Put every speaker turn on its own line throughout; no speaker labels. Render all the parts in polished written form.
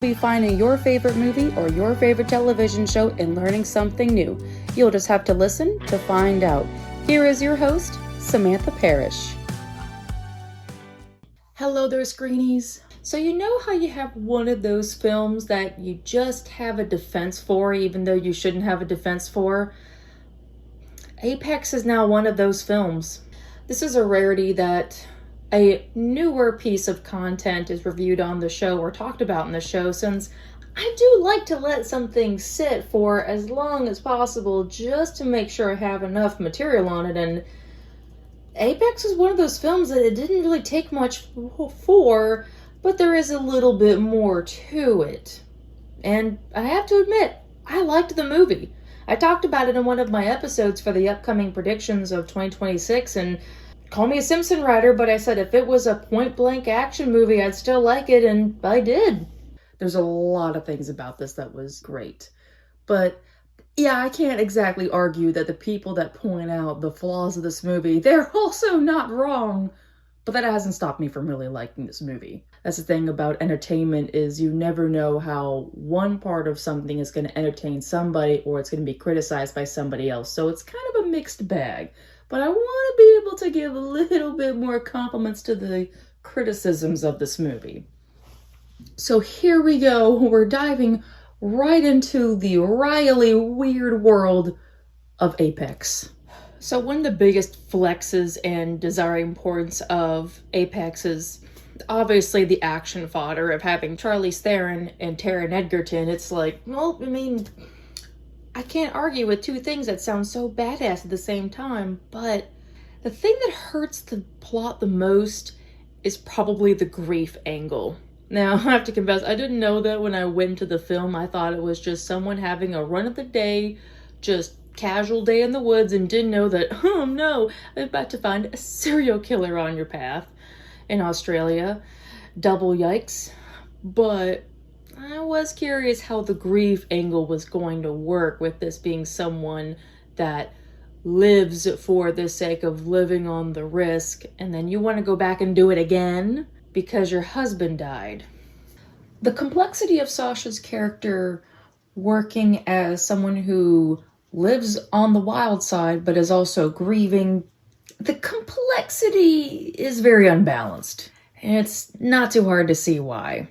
Be finding your favorite movie or your favorite television show and learning something new. You'll just have to listen to find out. Here is your host, Samantha Parrish. Hello there, Screenies. So you know how you have one of those films that you just have a defense for even though you shouldn't have a defense for? Apex is now one of those films. This is a rarity that a newer piece of content is reviewed on the show or talked about in the show, since I do like to let something sit for as long as possible just to make sure I have enough material on it. And Apex is one of those films that it didn't really take much for, but there is a little bit more to it. And I have to admit, I liked the movie. I talked about it in one of my episodes for the upcoming predictions of 2026, and call me a Simpson writer, but I said if it was a point-blank action movie, I'd still like it, and I did. There's a lot of things about this that was great. But yeah, I can't exactly argue that the people that point out the flaws of this movie, they're also not wrong. But that hasn't stopped me from really liking this movie. That's the thing about entertainment, is you never know how one part of something is going to entertain somebody or it's going to be criticized by somebody else. So it's kind of a mixed bag. But I want to be able to give a little bit more compliments to the criticisms of this movie. So here we go. We're diving right into the really weird world of Apex. So one of the biggest flexes and desiring points of Apex is obviously the action fodder of having Charlize Theron and Taron Egerton. It's like, well, I mean, I can't argue with two things that sound so badass at the same time, but the thing that hurts the plot the most is probably the grief angle. Now, I have to confess, I didn't know that when I went to the film. I thought it was just someone having a run of the day, just casual day in the woods, and didn't know that, oh no, I'm about to find a serial killer on your path in Australia. Double yikes. But I was curious how the grief angle was going to work, with this being someone that lives for the sake of living on the risk, and then you want to go back and do it again because your husband died. The complexity of Sasha's character working as someone who lives on the wild side but is also grieving, the complexity is very unbalanced. And it's not too hard to see why.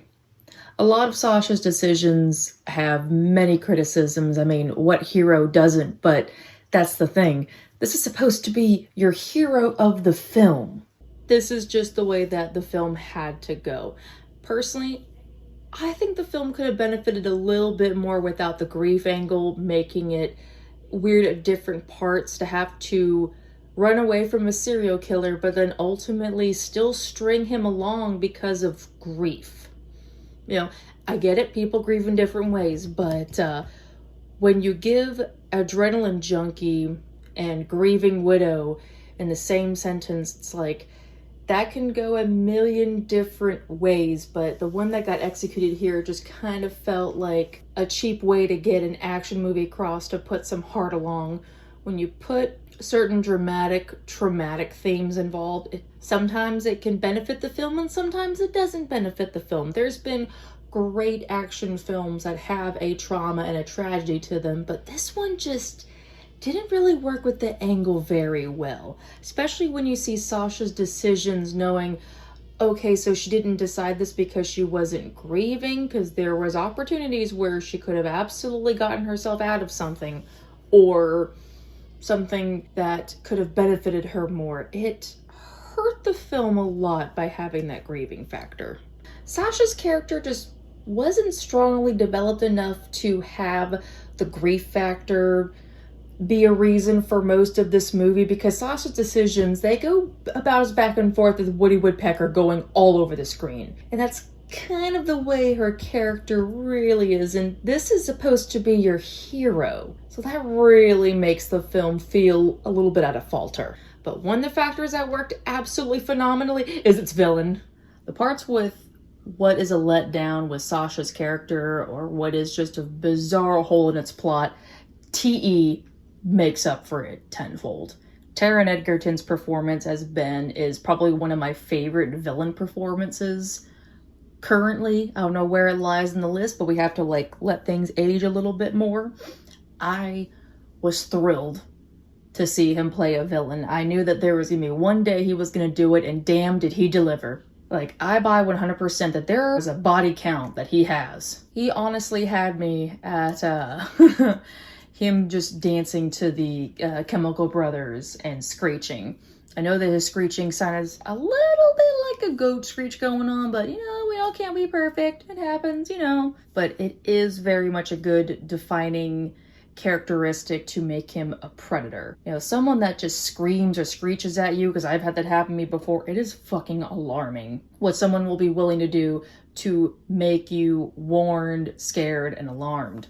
A lot of Sasha's decisions have many criticisms. I mean, what hero doesn't? But that's the thing. This is supposed to be your hero of the film. This is just the way that the film had to go. Personally, I think the film could have benefited a little bit more without the grief angle, making it weird at different parts to have to run away from a serial killer, but then ultimately still string him along because of grief. You know, I get it, people grieve in different ways, but when you give adrenaline junkie and grieving widow in the same sentence, it's like, that can go a million different ways, but the one that got executed here just kind of felt like a cheap way to get an action movie across to put some heart along. When you put certain dramatic, traumatic themes involved, sometimes it can benefit the film and sometimes it doesn't benefit the film. There's been great action films that have a trauma and a tragedy to them, but this one just didn't really work with the angle very well, especially when you see Sasha's decisions, knowing, okay, so she didn't decide this because she wasn't grieving, because there was opportunities where she could have absolutely gotten herself out of something, or something that could have benefited her more. It hurt the film a lot by having that grieving factor. Sasha's character just wasn't strongly developed enough to have the grief factor be a reason for most of this movie, because Sasha's decisions, they go about as back and forth as Woody Woodpecker going all over the screen. And that's kind of the way her character really is, and this is supposed to be your hero. So that really makes the film feel a little bit out of falter. But one of the factors that worked absolutely phenomenally is its villain. The parts with what is a letdown with Sasha's character, or what is just a bizarre hole in its plot, TE makes up for it tenfold. Taron Egerton's performance as Ben is probably one of my favorite villain performances currently. I don't know where it lies in the list, but we have to like let things age a little bit more. I was thrilled to see him play a villain. I knew that there was gonna be one day he was gonna do it, and damn did he deliver. Like, I buy 100% that there is a body count that he has. He honestly had me at him just dancing to the Chemical Brothers and screeching. I know that his screeching sounds a little bit like a goat screech going on, but you know, we all can't be perfect. It happens, you know. But it is very much a good defining characteristic to make him a predator. You know, someone that just screams or screeches at you, because I've had that happen to me before, it is fucking alarming what someone will be willing to do to make you warned, scared, and alarmed.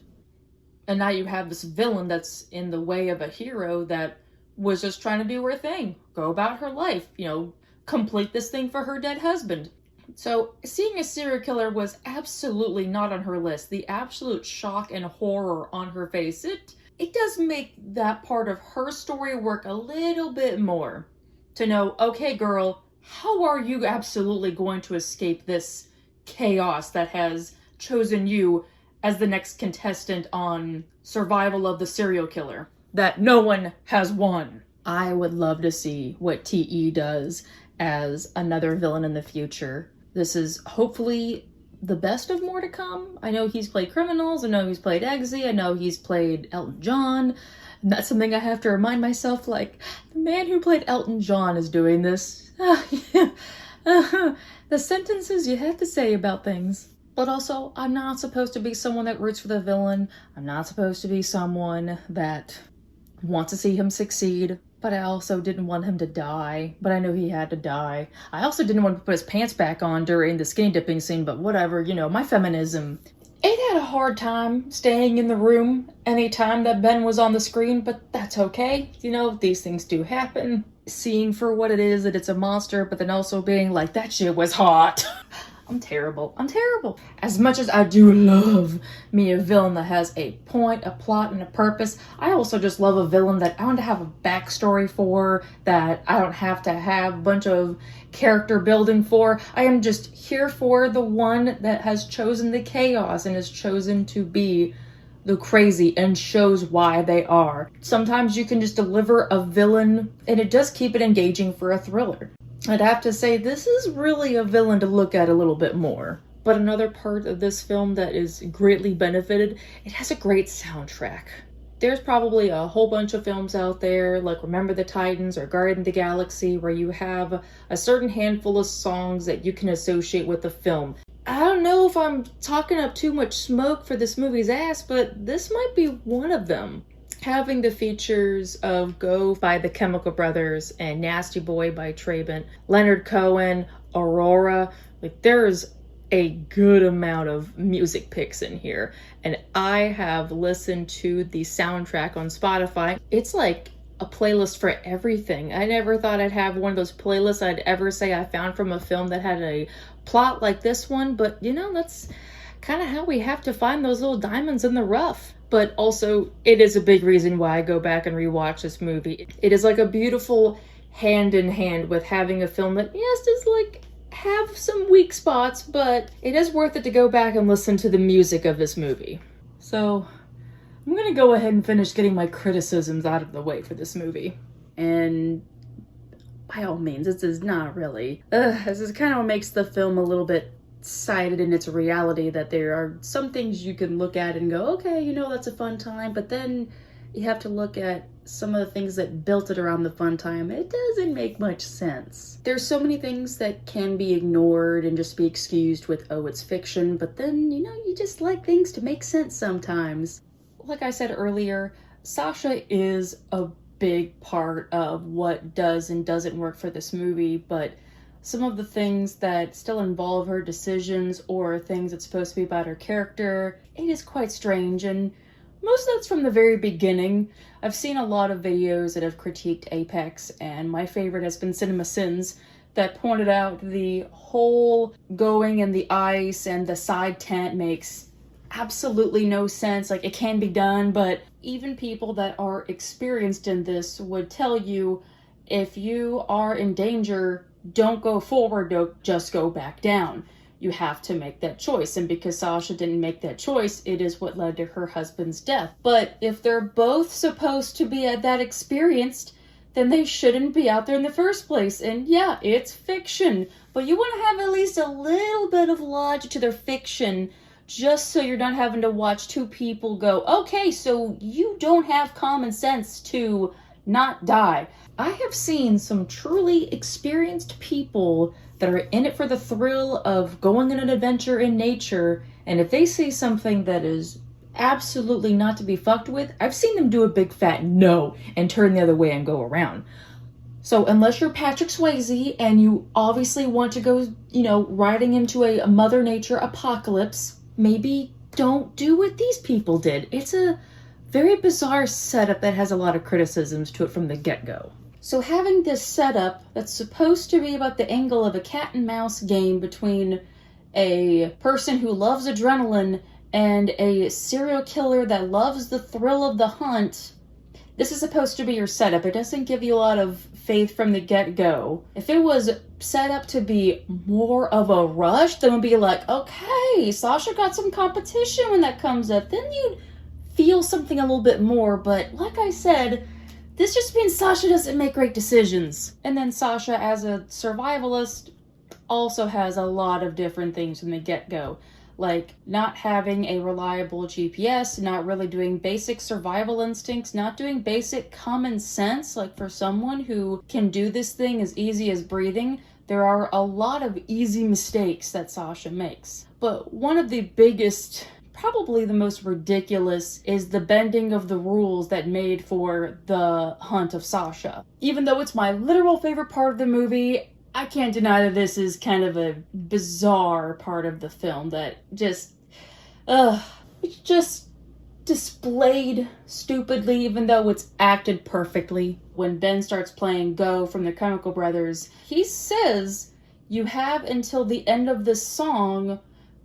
And now you have this villain that's in the way of a hero that was just trying to do her thing, go about her life, you know, complete this thing for her dead husband. So seeing a serial killer was absolutely not on her list. The absolute shock and horror on her face, it does make that part of her story work a little bit more. To know, okay girl, how are you absolutely going to escape this chaos that has chosen you as the next contestant on Survival of the Serial Killer that no one has won? I would love to see what T.E. does as another villain in the future. This is hopefully the best of more to come. I know he's played criminals, I know he's played Eggsy, I know he's played Elton John. And that's something I have to remind myself, like, the man who played Elton John is doing this. The sentences you have to say about things. But also, I'm not supposed to be someone that roots for the villain. I'm not supposed to be someone that wants to see him succeed. But I also didn't want him to die. But I knew he had to die. I also didn't want to put his pants back on during the skinny dipping scene, but whatever, you know, my feminism. It had a hard time staying in the room anytime that Ben was on the screen, but that's okay. You know, these things do happen. Seeing for what it is, that it's a monster, but then also being like, that shit was hot. I'm terrible. I'm terrible. As much as I do love me a villain that has a point, a plot, and a purpose, I also just love a villain that I want to have a backstory for, that I don't have to have a bunch of character building for. I am just here for the one that has chosen the chaos and has chosen to be the crazy and shows why they are. Sometimes you can just deliver a villain and it does keep it engaging for a thriller. I'd have to say this is really a villain to look at a little bit more. But another part of this film that is greatly benefited, it has a great soundtrack. There's probably a whole bunch of films out there like Remember the Titans or Guardian of the Galaxy where you have a certain handful of songs that you can associate with the film. I don't know if I'm talking up too much smoke for this movie's ass, but this might be one of them. Having the features of Go by the Chemical Brothers and Nasty Boy by Trabant, Leonard Cohen, Aurora, like there's a good amount of music picks in here. And I have listened to the soundtrack on Spotify. It's like a playlist for everything. I never thought I'd have one of those playlists I'd ever say I found from a film that had a plot like this one, but you know, that's kind of how we have to find those little diamonds in the rough. But also, it is a big reason why I go back and rewatch this movie. It is like a beautiful hand in hand with having a film that, yes, does like have some weak spots, but it is worth it to go back and listen to the music of this movie. So, I'm gonna go ahead and finish getting my criticisms out of the way for this movie. And by all means, this is not really. This is kind of what makes the film a little bit sided in its reality, that there are some things you can look at and go, okay, you know, that's a fun time, but then you have to look at some of the things that built it around the fun time. It doesn't make much sense. There's so many things that can be ignored and just be excused with, oh, it's fiction, but then, you know, you just like things to make sense sometimes. Like I said earlier, Sasha is a big part of what does and doesn't work for this movie, but some of the things that still involve her decisions or things that's supposed to be about her character, it is quite strange, and most of that's from the very beginning. I've seen a lot of videos that have critiqued Apex, and my favorite has been Cinema Sins, that pointed out the whole going in the ice and the side tent makes absolutely no sense. Like, it can be done, but even people that are experienced in this would tell you, if you are in danger, don't go forward, don't just go back down. you have to make that choice. And because Sasha didn't make that choice, it is what led to her husband's death. But if they're both supposed to be that experienced, then they shouldn't be out there in the first place. And yeah, it's fiction, but you want to have at least a little bit of logic to their fiction, just so you're not having to watch two people go, okay, so you don't have common sense to not die. I have seen some truly experienced people that are in it for the thrill of going on an adventure in nature, and if they see something that is absolutely not to be fucked with, I've seen them do a big fat no and turn the other way and go around. So unless you're Patrick Swayze and you obviously want to go, riding into a Mother Nature apocalypse, maybe don't do what these people did. It's a very bizarre setup that has a lot of criticisms to it from the get-go. So having this setup that's supposed to be about the angle of a cat and mouse game between a person who loves adrenaline and a serial killer that loves the thrill of the hunt, this is supposed to be your setup. It doesn't give you a lot of faith from the get-go. If it was set up to be more of a rush, then it would be like, okay, Sasha got some competition when that comes up. Then you'd feel something a little bit more. But like I said, this just means Sasha doesn't make great decisions. And then Sasha, as a survivalist, also has a lot of different things from the get-go. Like not having a reliable GPS, not really doing basic survival instincts, not doing basic common sense. Like for someone who can do this thing as easy as breathing, there are a lot of easy mistakes that Sasha makes. But one of the biggest, probably the most ridiculous, is the bending of the rules that made for the hunt of Sasha. Even though it's my literal favorite part of the movie, I can't deny that this is kind of a bizarre part of the film that it's just displayed stupidly, even though it's acted perfectly. When Ben starts playing Go from the Chemical Brothers, he says you have until the end of the song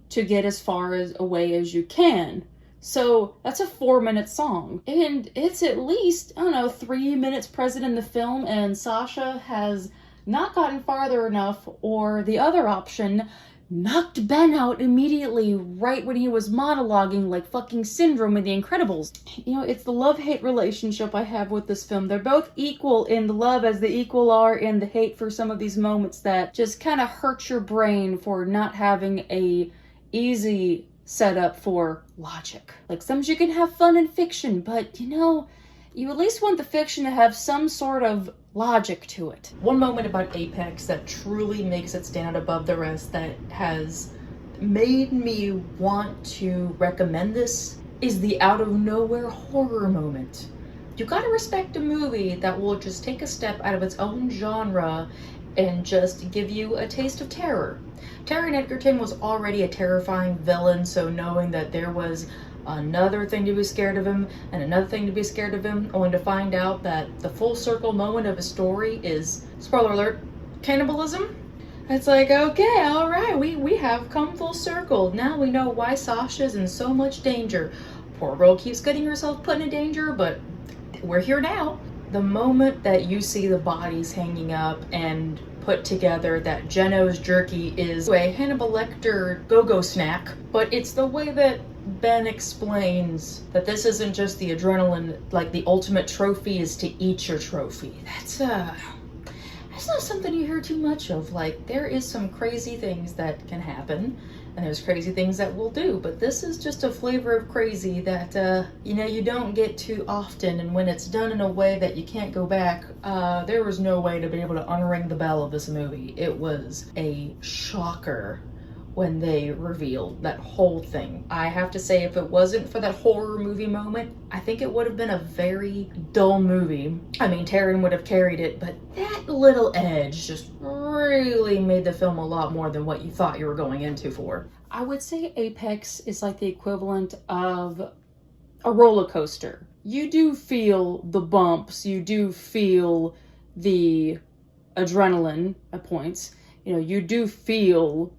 to get as far away as you can. So that's a 4-minute song. And it's at least, 3 minutes present in the film, and Sasha has not gotten farther enough, or the other option, knocked Ben out immediately right when he was monologuing like fucking Syndrome in The Incredibles. It's the love-hate relationship I have with this film. They're both equal in the love as the equal are in the hate for some of these moments that just kind of hurt your brain for not having a easy setup for logic. Like sometimes you can have fun in fiction, but you at least want the fiction to have some sort of logic to it. One moment about Apex that truly makes it stand above the rest, that has made me want to recommend this, is the out of nowhere horror moment. You gotta respect a movie that will just take a step out of its own genre and just give you a taste of terror. Taron Egerton was already a terrifying villain, so knowing that there was another thing to be scared of him and another thing to be scared of him, only to find out that the full circle moment of his story is, spoiler alert, cannibalism. It's like, okay, all right, we have come full circle. Now we know why Sasha's in so much danger. Poor girl keeps getting herself put in danger, but we're here now. The moment that you see the bodies hanging up and put together that Geno's jerky is a Hannibal Lecter go-go snack, but it's the way that Ben explains that this isn't just the adrenaline, like the ultimate trophy is to eat your trophy. That's not something you hear too much of. Like, there is some crazy things that can happen, and there's crazy things that we'll do, but this is just a flavor of crazy that, you don't get too often, and when it's done in a way that you can't go back, there was no way to be able to unring the bell of this movie. It was a shocker when they revealed that whole thing. I have to say, if it wasn't for that horror movie moment, I think it would have been a very dull movie. I mean, Taron would have carried it, but that little edge just really made the film a lot more than what you thought you were going into for. I would say Apex is like the equivalent of a roller coaster. You do feel the bumps, you do feel the adrenaline at points, you do feel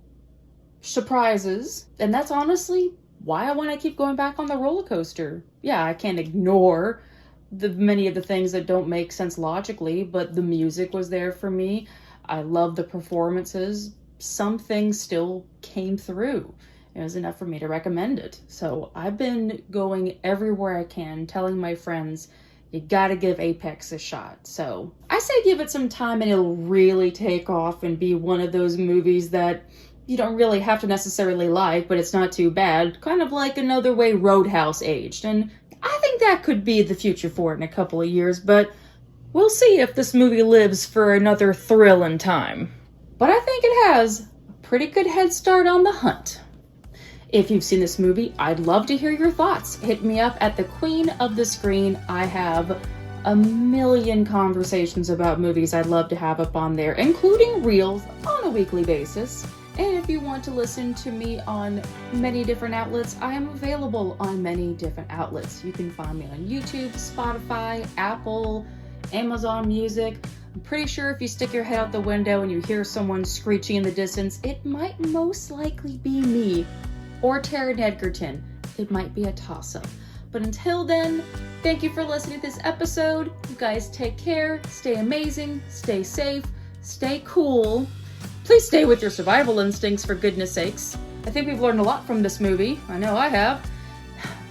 surprises, and that's honestly why I want to keep going back on the roller coaster. Yeah, I can't ignore the many of the things that don't make sense logically, but the music was there for me. I love the performances. some things still came through. It was enough for me to recommend it. So I've been going everywhere I can, telling my friends, you gotta give Apex a shot. So I say give it some time and it'll really take off and be one of those movies that you don't really have to necessarily like, but it's not too bad. Kind of like Another Way Roadhouse aged. And I think that could be the future for it in a couple of years, but we'll see if this movie lives for another thrill in time. But I think it has a pretty good head start on The Hunt. If you've seen this movie, I'd love to hear your thoughts. Hit me up at the Queen of the Screen. I have a million conversations about movies I'd love to have up on there, including reels on a weekly basis. And if you want to listen to me on many different outlets, I am available on many different outlets. You can find me on YouTube, Spotify, Apple, Amazon Music. I'm pretty sure if you stick your head out the window and you hear someone screeching in the distance, it might most likely be me or Taron Egerton. It might be a toss-up. But until then, thank you for listening to this episode. You guys take care, stay amazing, stay safe, stay cool. Please stay with your survival instincts, for goodness sakes. I think we've learned a lot from this movie. I know I have.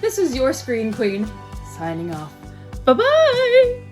This is your Screen Queen, signing off. Bye-bye!